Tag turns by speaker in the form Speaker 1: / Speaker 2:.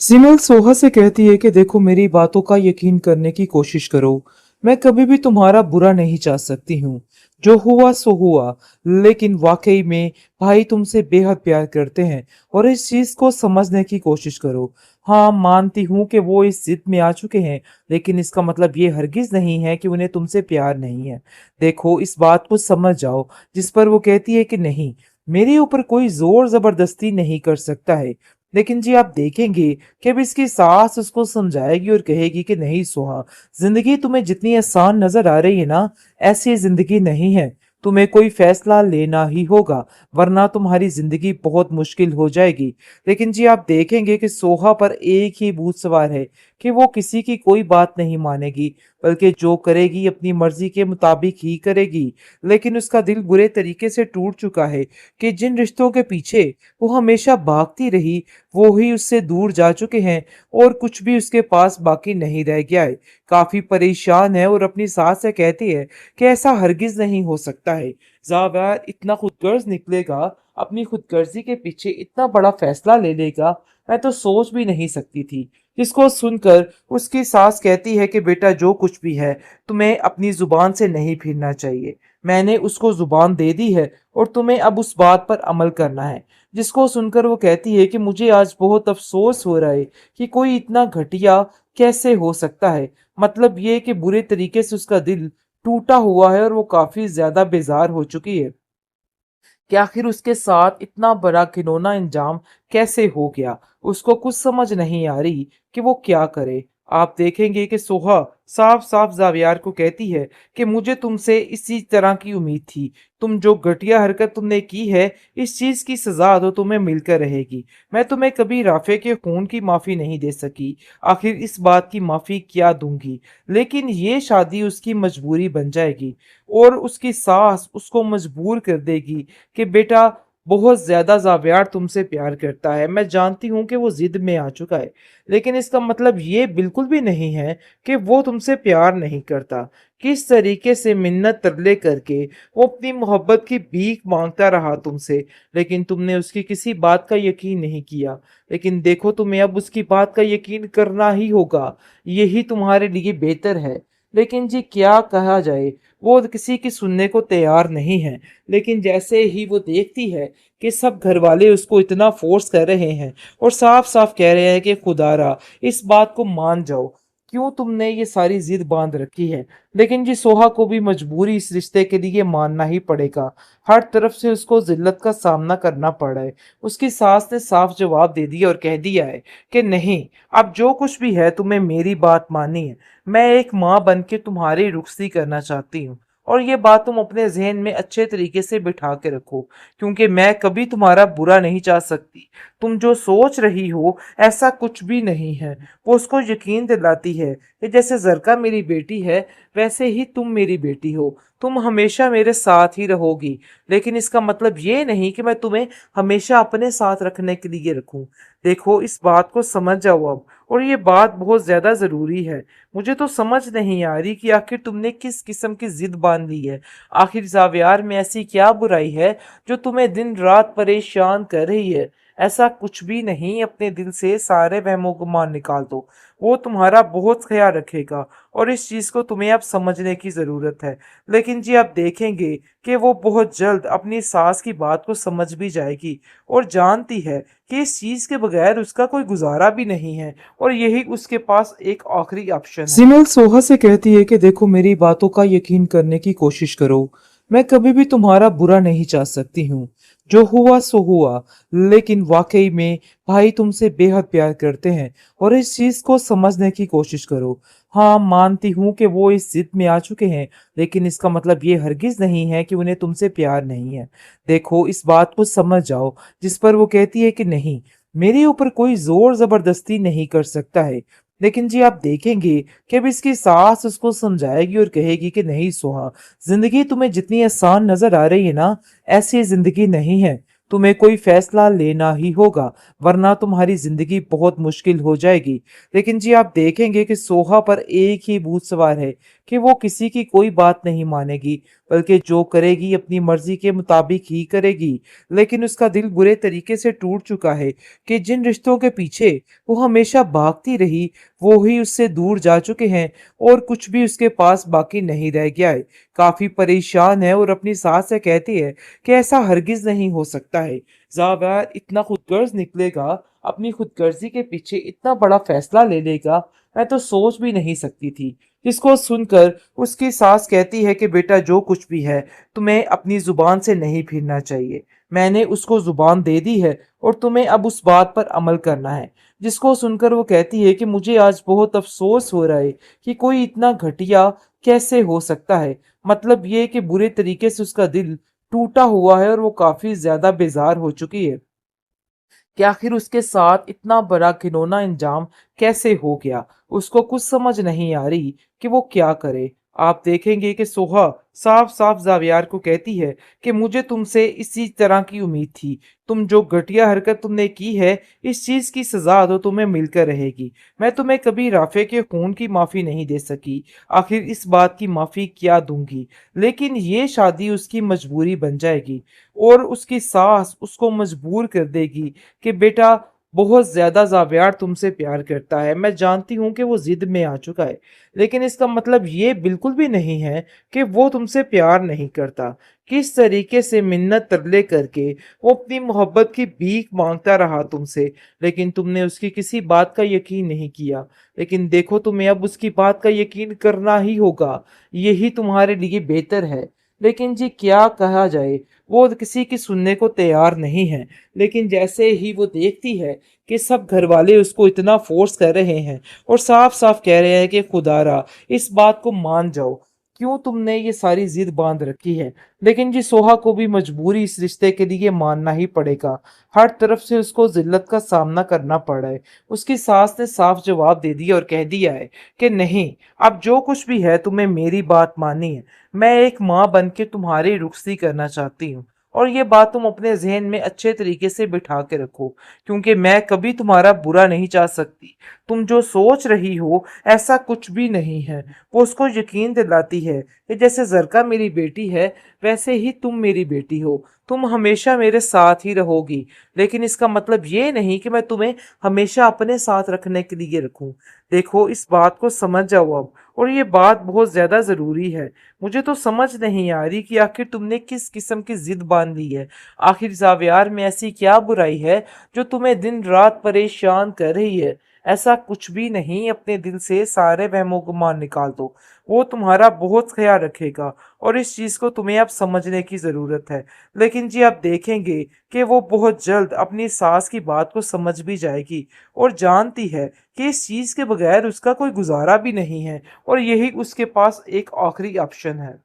Speaker 1: सिमल सोहा से कहती है कि देखो मेरी बातों का यकीन करने की कोशिश करो। मैं कभी भी तुम्हारा बुरा नहीं चाह सकती हूँ। जो हुआ सो हुआ। लेकिन वाकई में भाई तुमसे बेहद प्यार करते हैं और इस चीज को समझने की कोशिश करो। हाँ, मानती हूँ कि वो इस जिद में आ चुके हैं, लेकिन इसका मतलब ये हरगिज नहीं है कि उन्हें तुमसे प्यार नहीं है। देखो, इस बात को समझ जाओ। जिस पर वो कहती है कि नहीं, मेरे ऊपर कोई जोर जबरदस्ती नहीं कर सकता है। लेकिन जी आप देखेंगे कि अब इसकी सास उसको समझाएगी और कहेगी कि नहीं सोहा, जिंदगी तुम्हें जितनी आसान नजर आ रही है ना, ऐसी जिंदगी नहीं है। तुम्हें कोई फैसला लेना ही होगा, वरना तुम्हारी जिंदगी बहुत मुश्किल हो जाएगी। लेकिन जी आप देखेंगे कि सोहा पर एक ही भूत सवार है कि वो किसी की कोई बात नहीं मानेगी, बल्कि जो करेगी अपनी मर्जी के मुताबिक ही करेगी। लेकिन उसका दिल बुरे तरीके से टूट चुका है कि जिन रिश्तों के पीछे वो हमेशा भागती रही, वो ही उससे दूर जा चुके हैं और कुछ भी उसके पास बाकी नहीं रह गया है। काफी परेशान है और अपनी सास से कहती है कि ऐसा हरगिज नहीं हो सकता है। जावेद इतना खुदगर्ज निकलेगा, अपनी खुदगर्जी के पीछे इतना बड़ा फैसला ले लेगा, मैं तो सोच भी नहीं सकती थी। जिसको सुनकर उसकी सास कहती है कि बेटा जो कुछ भी है, तुम्हें अपनी जुबान से नहीं फिरना चाहिए। मैंने उसको जुबान दे दी है और तुम्हें अब उस बात पर अमल करना है। जिसको सुनकर वो कहती है कि मुझे आज बहुत अफसोस हो रहा है कि कोई इतना घटिया कैसे हो सकता है। मतलब ये कि बुरे तरीके से उसका दिल टूटा हुआ है और वो काफी ज्यादा बेजार हो चुकी है कि आखिर उसके साथ इतना बड़ा घिनौना इंजाम कैसे हो गया। उसको कुछ समझ नहीं आ रही कि वो क्या करे। आप देखेंगे कि सोहा साफ साफ जावियार को कहती है कि मुझे तुमसे इसी तरह की उम्मीद थी। तुम जो घटिया हरकत तुमने की है, इस चीज की सजा तो तुम्हें मिलकर रहेगी। मैं तुम्हें कभी राफे के खून की माफी नहीं दे सकी, आखिर इस बात की माफी क्या दूंगी। लेकिन ये शादी उसकी मजबूरी बन जाएगी और उसकी सास उसको मजबूर कर देगी कि बेटा बहुत ज्यादा जावियार तुमसे प्यार करता है। मैं जानती हूँ कि वो जिद में आ चुका है, लेकिन इसका मतलब ये बिल्कुल भी नहीं है कि वो तुमसे प्यार नहीं करता। किस तरीके से मिन्नत तरले करके वो अपनी मोहब्बत की भीख मांगता रहा तुमसे, लेकिन तुमने उसकी किसी बात का यकीन नहीं किया। लेकिन देखो, तुम्हें अब उसकी बात का यकीन करना ही होगा। यही तुम्हारे लिए बेहतर है। लेकिन जी क्या कहा जाए, वो किसी की सुनने को तैयार नहीं है। लेकिन जैसे ही वो देखती है कि सब घर वाले उसको इतना फोर्स कर रहे हैं और साफ साफ कह रहे हैं कि खुदारा इस बात को मान जाओ, क्यों तुमने ये सारी जिद बांध रखी है। लेकिन जी सोहा को भी मजबूरी इस रिश्ते के लिए मानना ही पड़ेगा। हर तरफ से उसको जिल्लत का सामना करना पड़ा है। उसकी सास ने साफ जवाब दे दिया और कह दिया है कि नहीं, अब जो कुछ भी है तुम्हें मेरी बात माननी है। मैं एक माँ बन के तुम्हारी रुखसी करना चाहती हूँ, और ये बात तुम अपने जहन में अच्छे तरीके से बिठा के रखो, क्योंकि मैं कभी तुम्हारा बुरा नहीं चाह सकती। तुम जो सोच रही हो ऐसा कुछ भी नहीं है। वो उसको यकीन दिलाती है कि जैसे जरका मेरी बेटी है, वैसे ही तुम मेरी बेटी हो। तुम हमेशा मेरे साथ ही रहोगी। लेकिन इसका मतलब ये नहीं कि मैं तुम्हें हमेशा अपने साथ रखने के लिए रखूं। देखो, इस बात को समझ जाओ अब, और ये बात बहुत ज्यादा जरूरी है। मुझे तो समझ नहीं आ रही कि आखिर तुमने किस किस्म की जिद बांध ली है। आखिर जावियार में ऐसी क्या बुराई है जो तुम्हें दिन रात परेशान कर रही है। ऐसा कुछ भी नहीं, अपने दिल से सारे वहमो गुमान निकाल दो। वो तुम्हारा बहुत ख्याल रखेगा और इस चीज को तुम्हें अब समझने की जरूरत है। लेकिन जी आप देखेंगे कि वो बहुत जल्द अपनी सास की बात को समझ भी जाएगी और जानती है कि इस चीज के बगैर उसका कोई गुजारा भी नहीं है और यही उसके पास एक आखिरी ऑप्शन है। सिमल सोहा से कहती है कि देखो मेरी बातों का यकीन करने की कोशिश करो। मैं कभी भी तुम्हारा बुरा नहीं चाह सकती हूँ। जो हुआ सो हुआ। लेकिन वाकई में भाई तुमसे बेहद प्यार करते हैं और इस चीज को समझने की कोशिश करो। हाँ, मानती हूँ कि वो इस जिद में आ चुके हैं, लेकिन इसका मतलब ये हरगिज नहीं है कि उन्हें तुमसे प्यार नहीं है। देखो, इस बात को समझ जाओ। जिस पर वो कहती है कि नहीं, मेरे ऊपर कोई जोर जबरदस्ती नहीं कर सकता है। लेकिन जी आप देखेंगे कि अब इसकी सास उसको समझाएगी और कहेगी कि नहीं सोहा, जिंदगी तुम्हें जितनी आसान नजर आ रही है ना, ऐसी जिंदगी नहीं है। तुम्हें कोई फैसला लेना ही होगा, वरना तुम्हारी जिंदगी बहुत मुश्किल हो जाएगी। लेकिन जी आप देखेंगे कि सोहा पर एक ही भूत सवार है कि वो किसी की कोई बात नहीं मानेगी, बल्कि जो करेगी अपनी मर्जी के मुताबिक ही करेगी। लेकिन उसका दिल बुरे तरीके से टूट चुका है कि जिन रिश्तों के पीछे वो हमेशा भागती रही, वो ही उससे दूर जा चुके हैं और कुछ भी उसके पास बाकी नहीं रह गया है। काफी परेशान है और अपनी सास से कहती है कि ऐसा हरगिज नहीं हो सकता है। ज़ावेर इतना खुदगर्ज निकलेगा, अपनी खुदगर्जी के पीछे इतना बड़ा फैसला ले लेगा, मैं तो सोच भी नहीं सकती थी। जिसको सुनकर उसकी सास कहती है कि बेटा जो कुछ भी है, तुम्हें अपनी जुबान से नहीं फिरना चाहिए। मैंने उसको जुबान दे दी है और तुम्हें अब उस बात पर अमल करना है। जिसको सुनकर वो कहती है कि मुझे आज बहुत अफसोस हो रहा है कि कोई इतना घटिया कैसे हो सकता है। मतलब ये कि बुरे तरीके से उसका दिल टूटा हुआ है और वो काफी ज्यादा बेजार हो चुकी है कि आखिर उसके साथ इतना बड़ा घिनौना इंजाम कैसे हो गया। उसको कुछ समझ नहीं आ रही कि वो क्या करे। आप देखेंगे कि सोहा साफ साफ जावियार को कहती है कि मुझे तुमसे इसी तरह की उम्मीद थी। तुम जो घटिया हरकत तुमने की है, इस चीज की सजा तो तुम्हें मिलकर रहेगी। मैं तुम्हें कभी राफे के खून की माफी नहीं दे सकी, आखिर इस बात की माफी क्या दूंगी। लेकिन ये शादी उसकी मजबूरी बन जाएगी और उसकी सास उसको मजबूर कर देगी कि बेटा बहुत ज्यादा जावियार तुमसे प्यार करता है। मैं जानती हूँ कि वो जिद में आ चुका है, लेकिन इसका मतलब ये बिल्कुल भी नहीं है कि वो तुमसे प्यार नहीं करता। किस तरीके से मिन्नत तरले करके वो अपनी मोहब्बत की भीख मांगता रहा तुमसे, लेकिन तुमने उसकी किसी बात का यकीन नहीं किया। लेकिन देखो, तुम्हें अब उसकी बात का यकीन करना ही होगा, यही तुम्हारे लिए बेहतर है। लेकिन जी क्या कहा जाए, वो किसी की सुनने को तैयार नहीं है। लेकिन जैसे ही वो देखती है कि सब घर वाले उसको इतना फोर्स कर रहे हैं और साफ साफ कह रहे हैं कि खुदारा इस बात को मान जाओ, क्यों तुमने ये सारी जिद बांध रखी है। लेकिन जी सोहा को भी मजबूरी इस रिश्ते के लिए मानना ही पड़ेगा। हर तरफ से उसको जिल्लत का सामना करना पड़ा है। उसकी सास ने साफ जवाब दे दिया और कह दिया है कि नहीं, अब जो कुछ भी है तुम्हें मेरी बात माननी है। मैं एक माँ बन के तुम्हारी रुखसती करना चाहती हूँ, और ये बात तुम अपने जहन में अच्छे तरीके से बिठा के रखो, क्योंकि मैं कभी तुम्हारा बुरा नहीं चाह सकती। तुम जो सोच रही हो ऐसा कुछ भी नहीं है। वो उसको यकीन दिलाती है कि जैसे जरका मेरी बेटी है, वैसे ही तुम मेरी बेटी हो। तुम हमेशा मेरे साथ ही रहोगी, लेकिन इसका मतलब ये नहीं कि मैं तुम्हें हमेशा अपने साथ रखने के लिए रखूं। देखो, इस बात को समझ जाओ अब, और ये बात बहुत ज्यादा जरूरी है। मुझे तो समझ नहीं आ रही कि आखिर तुमने किस किस्म की जिद बांध ली है। आखिर जावियार में ऐसी क्या बुराई है जो तुम्हें दिन रात परेशान कर रही है। ऐसा कुछ भी नहीं, अपने दिल से सारे वहमो गुमान निकाल दो। वो तुम्हारा बहुत ख्याल रखेगा और इस चीज को तुम्हें अब समझने की जरूरत है। लेकिन जी आप देखेंगे कि वो बहुत जल्द अपनी सास की बात को समझ भी जाएगी और जानती है कि इस चीज के बगैर उसका कोई गुजारा भी नहीं है और यही उसके पास एक आखिरी ऑप्शन है।